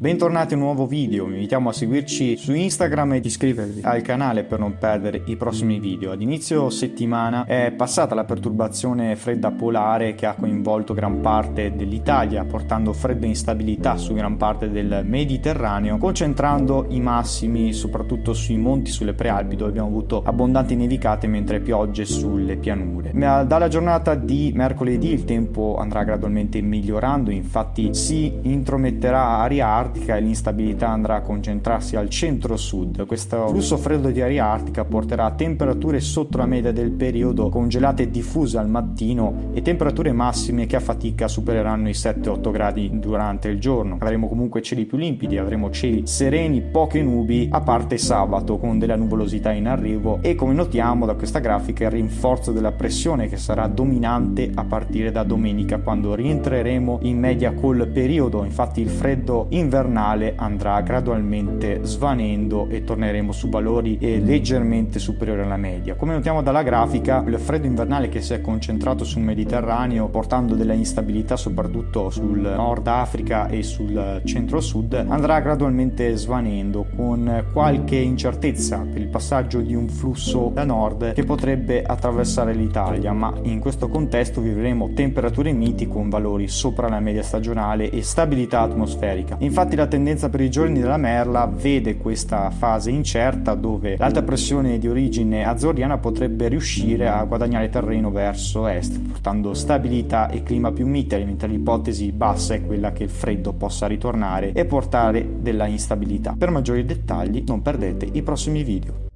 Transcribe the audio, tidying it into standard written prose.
Bentornati a un nuovo video, vi invitiamo a seguirci su Instagram e di iscrivervi al canale per non perdere i prossimi video. Ad inizio settimana è passata la perturbazione fredda polare che ha coinvolto gran parte dell'Italia, portando freddo e instabilità su gran parte del Mediterraneo, concentrando i massimi soprattutto sui monti, sulle prealpi, dove abbiamo avuto abbondanti nevicate mentre piogge sulle pianure. Dalla giornata di mercoledì il tempo andrà gradualmente migliorando, infatti si intrometterà aria artica e l'instabilità andrà a concentrarsi al centro-sud. Questo flusso freddo di aria artica porterà a temperature sotto la media del periodo, congelate e diffuse al mattino, e temperature massime che a fatica supereranno i 7-8 gradi durante il giorno. Avremo comunque cieli più limpidi, avremo cieli sereni, poche nubi, a parte sabato con della nuvolosità in arrivo, e come notiamo da questa grafica il rinforzo della pressione che sarà dominante a partire da domenica, quando rientreremo in media col periodo. Infatti il freddo invernale andrà gradualmente svanendo e torneremo su valori leggermente superiori alla media. Come notiamo dalla grafica, il freddo invernale che si è concentrato sul Mediterraneo, portando della instabilità soprattutto sul Nord Africa e sul centro-sud, andrà gradualmente svanendo, con qualche incertezza per il passaggio di un flusso da nord che potrebbe attraversare l'Italia, ma in questo contesto vivremo temperature miti con valori sopra la media stagionale e stabilità atmosferica. Infatti la tendenza per i giorni della merla vede questa fase incerta, dove l'alta pressione di origine azzorriana potrebbe riuscire a guadagnare terreno verso est, portando stabilità e clima più mite, mentre l'ipotesi bassa è quella che il freddo possa ritornare e portare della instabilità. Per maggiori dettagli non perdete i prossimi video.